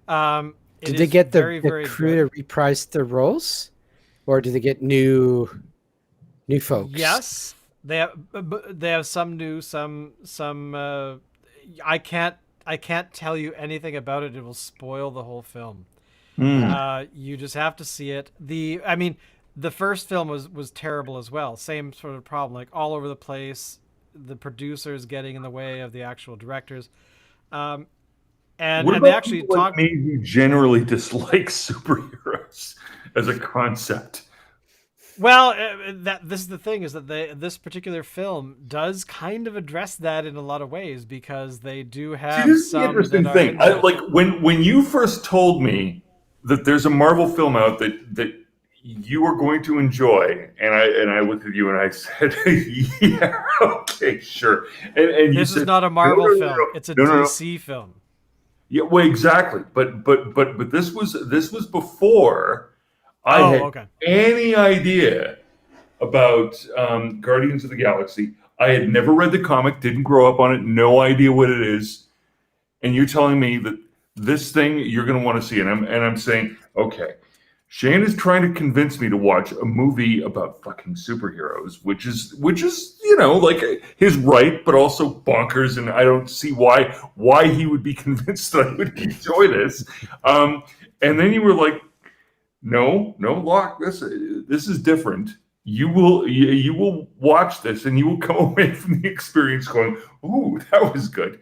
C: Did they get the
A: very
C: crew to reprise their roles, or did they get new folks?
A: Yes, they have some new, some. I can't tell you anything about it. It will spoil the whole film. You just have to see it. The first film was terrible as well. Same sort of problem, like all over the place. The producers getting in the way of the actual directors. And they actually talked.
D: Me who generally dislike superheroes as a concept.
A: Well, this is the thing, is that this particular film does kind of address that in a lot of ways, because they do have some
D: interesting
A: that
D: thing. Like when you first told me that there's a Marvel film out that you are going to enjoy, and I looked at you and I said, "Yeah, okay, sure." And
A: this is not a Marvel film; it's a DC film.
D: Yeah, well, exactly. But this was before I had any idea about Guardians of the Galaxy. I had never read the comic, didn't grow up on it, no idea what it is. And you're telling me that this thing you're going to want to see, and I'm saying, okay, Shane is trying to convince me to watch a movie about fucking superheroes, which is like his right, but also bonkers, and I don't see why he would be convinced that I would enjoy this. And then you were like, no, Locke, this is different. You will watch this, and you will come away from the experience going, "Ooh, that was good."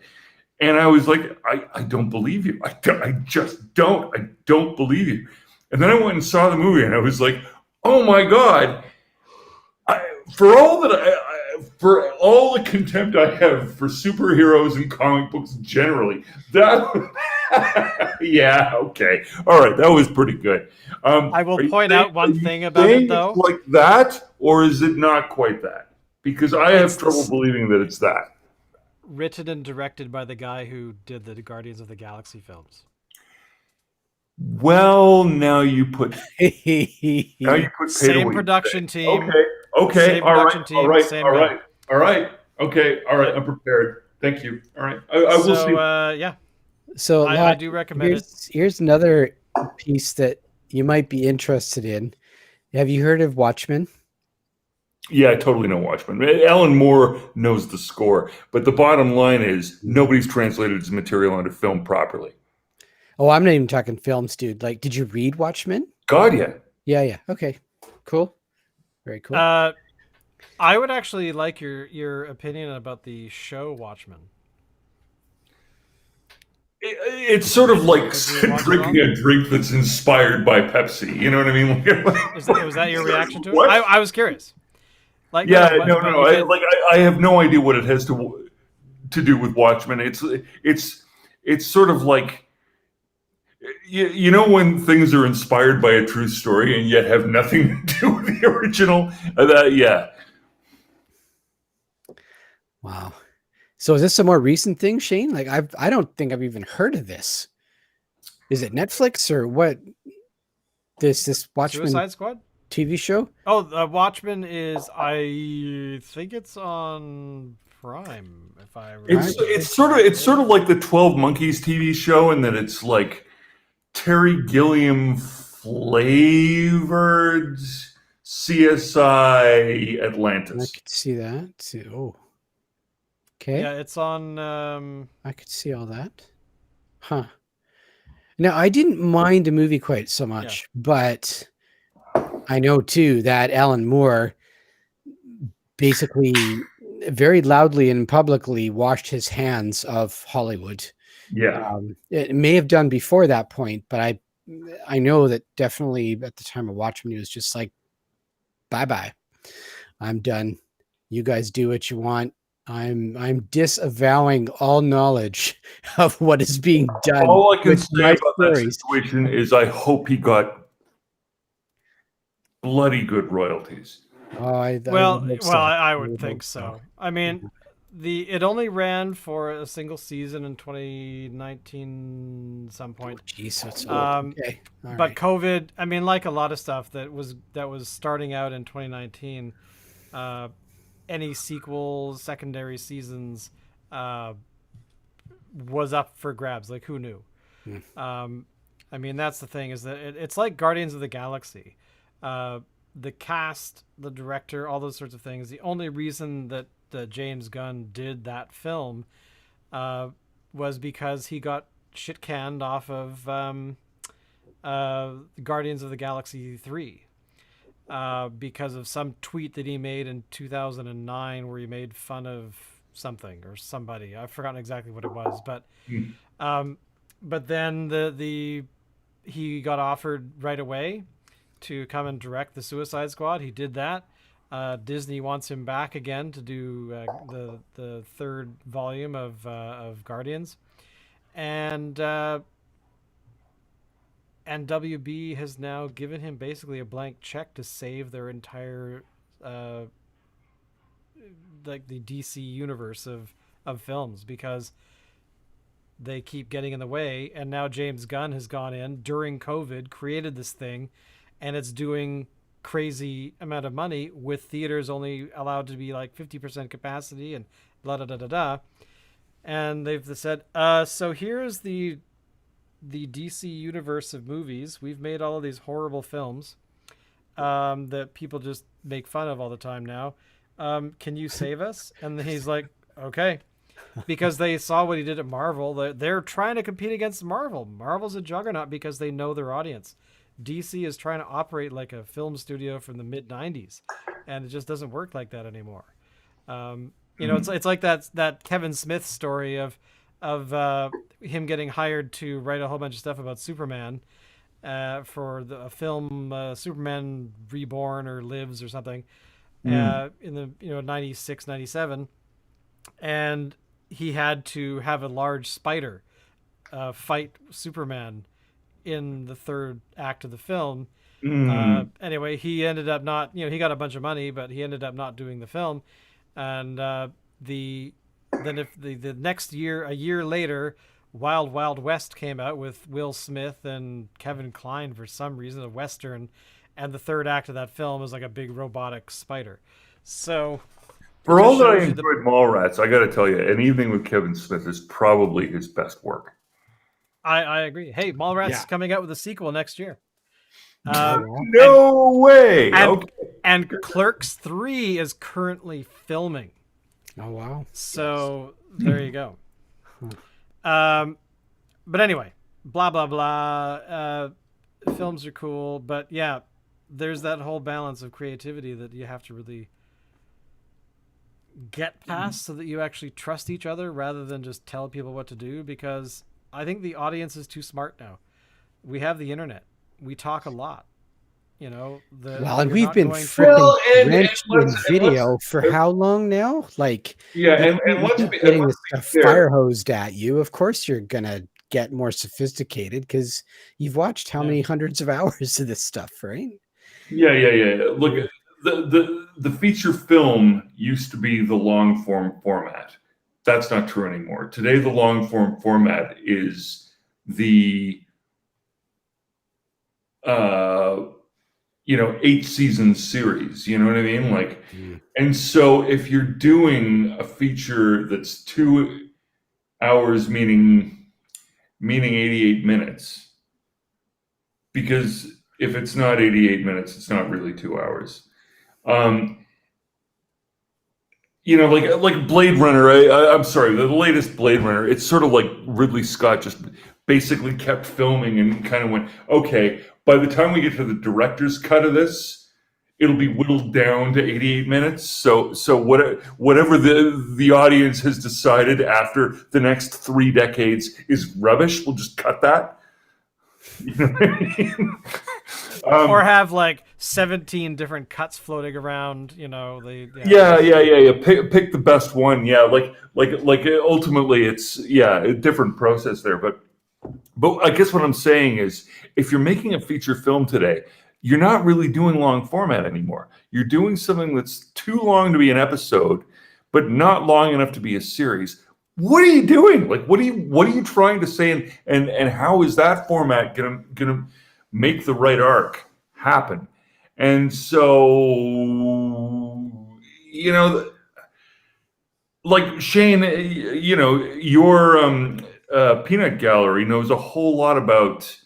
D: And I was like, I don't believe you. I just don't. I don't believe you. And then I went and saw the movie, and I was like, "Oh my god!" For all the contempt I have for superheroes and comic books generally, yeah, okay, all right, that was pretty good.
A: I will point out one thing about it, though.
D: It's like that, or is it not quite that? Because I have trouble believing that it's that.
A: Written and directed by the guy who did the Guardians of the Galaxy films.
D: Well, now you put
A: same production team.
D: Okay,
A: same production team,
D: all right,
A: okay,
D: I'm prepared. Thank you. All right, I will see.
A: Yeah.
C: So
A: I do recommend it.
C: Here's another piece that you might be interested in. Have you heard of Watchmen?
D: Yeah, I totally know Watchmen. Alan Moore knows the score, but the bottom line is nobody's translated his material onto film properly.
C: Oh, I'm not even talking films, dude. Like, did you read Watchmen?
D: God, yeah.
C: Yeah. Okay, cool. Very cool.
A: I would actually like your opinion about the show Watchmen.
D: It's sort of like drinking a drink that's inspired by Pepsi. You know what I mean?
A: Was that your reaction to it? I was curious. Like,
D: yeah, no. I have no idea what it has to do with Watchmen. It's sort of like, you know, when things are inspired by a true story and yet have nothing to do with the original. Yeah.
C: Wow. So is this a more recent thing, Shane? Like, I don't think I've even heard of this. Is it Netflix or what? This Watchmen
A: Suicide Squad
C: TV show?
A: Oh, Watchmen is, I think it's on Prime. If I remember.
D: It's sort of like the 12 Monkeys TV show, in that it's like Terry Gilliam flavored CSI
C: I
D: Atlantis.
C: could see that. Oh, okay.
A: Yeah, it's on.
C: I could see all that. Huh. Now, I didn't mind the movie quite so much, but I know too that Alan Moore basically very loudly and publicly washed his hands of Hollywood.
D: Yeah.
C: It may have done before that point, but I know that definitely at the time of watching, he was just like, bye-bye. I'm done. You guys do what you want. I'm disavowing all knowledge of what is being done.
D: All I can
C: with
D: say
C: my
D: about that
C: stories.
D: situation is I hope he got bloody good royalties.
C: Oh, I
A: Well,
C: would hope so.
A: I
C: I
A: would
C: would
A: think
C: hope
A: so. I mean, it only ran for a single season in 2019 some point.
C: Jeez, so it's
A: Okay.
C: All
A: But
C: right.
A: COVID, I mean, like a lot of stuff that was starting out in 2019, any sequels, secondary seasons, was up for grabs. Like, who knew? I mean, that's the thing, is that it's like Guardians of the Galaxy. The cast, the director, all those sorts of things. The only reason that James Gunn did that film was because he got shit canned off of Guardians of the Galaxy 3 because of some tweet that he made in 2009 where he made fun of something or somebody. I've forgotten exactly what it was, but then he got offered right away to come and direct the Suicide Squad. He did that. Disney wants him back again to do the third volume of Guardians, and WB has now given him basically a blank check to save their entire like the DC universe of films, because they keep getting in the way. And now James Gunn has gone in during COVID, created this thing, and it's doing crazy amount of money with theaters only allowed to be like 50% capacity and blah da da da da. And they've said, so here's the DC universe of movies. We've made all of these horrible films that people just make fun of all the time now. Can you save us? And he's like, okay. Because they saw what he did at Marvel. They're trying to compete against Marvel. Marvel's a juggernaut because they know their audience. DC is trying to operate like a film studio from the mid 90s, and it just doesn't work like that anymore. It's like that Kevin Smith story of him getting hired to write a whole bunch of stuff about Superman for a film, Superman Reborn or Lives or something, in the 96, 97. And he had to have a large spider fight Superman in the third act of the film. Anyway, he ended up not, he got a bunch of money, but he ended up not doing the film. And the next year, a year later, Wild Wild West came out with Will Smith and Kevin Kline for some reason, a Western, and the third act of that film is like a big robotic spider. So
D: for all that I enjoyed Mallrats, I got to tell you, An Evening with Kevin Smith is probably his best work.
A: I agree. Hey, Mallrats coming out with a sequel next year.
D: No way.
A: And Clerks 3 is currently filming.
C: Oh, wow.
A: So there you go. But anyway, blah, blah, blah. Films are cool. But yeah, there's that whole balance of creativity that you have to really get past so that you actually trust each other rather than just tell people what to do, because I think the audience is too smart now. We have the internet. We talk a lot.
C: And we've been freaking drenched in video for how long now? Like,
D: and let's be
C: getting this stuff fire hosed at you. Of course, you're gonna get more sophisticated because you've watched how many hundreds of hours of this stuff, right?
D: Yeah. Look, the feature film used to be the long form format. That's not true anymore. Today, the long form format is the 8-season series. You know what I mean? Like, and so if you're doing a feature that's 2 hours, meaning 88 minutes, because if it's not 88 minutes, it's not really 2 hours. Like Blade Runner. I'm sorry, the latest Blade Runner. It's sort of like Ridley Scott just basically kept filming and kind of went, okay, by the time we get to the director's cut of this, it'll be whittled down to 88 minutes. So whatever the audience has decided after the next 3 decades is rubbish, we'll just cut that. You know what I mean?
A: Or have like 17 different cuts floating around. Yeah.
D: Pick the best one. Yeah, like ultimately, it's a different process there. But I guess what I'm saying is, if you're making a feature film today, you're not really doing long format anymore. You're doing something that's too long to be an episode, but not long enough to be a series. What are you doing? Like, what are you trying to say? And how is that format gonna make the right arc happen? And so, like Shane, your peanut gallery knows a whole lot about.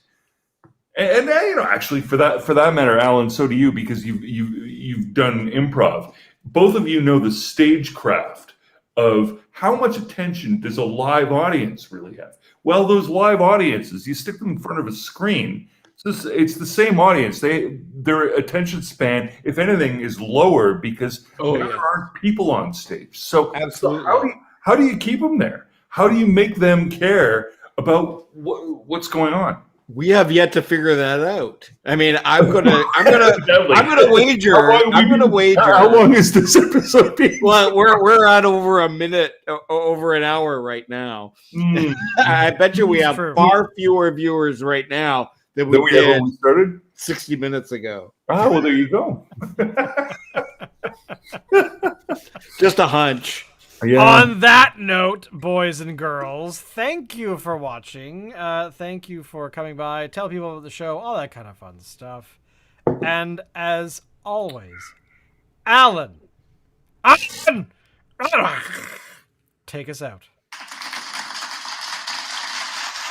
D: And actually, for that matter, Alan, so do you, because you've done improv. Both of you know the stagecraft of how much attention does a live audience really have. Well, those live audiences, you stick them in front of a screen. It's the same audience. Their attention span, if anything, is lower because there aren't people on stage. So,
B: absolutely.
D: So how do you keep them there? How do you make them care about what's going on?
B: We have yet to figure that out. I mean, I'm gonna wager.
D: How long is this episode being?
B: Well, we're at over a minute, over an hour right now. I bet you we have far fewer viewers right now than we did
D: when we started
B: 60 minutes ago.
D: Oh, well, there you go.
B: Just a hunch.
D: Yeah.
A: On that note, boys and girls, thank you for watching. Thank you for coming by. Tell people about the show, all that kind of fun stuff. And as always, Alan, take us out.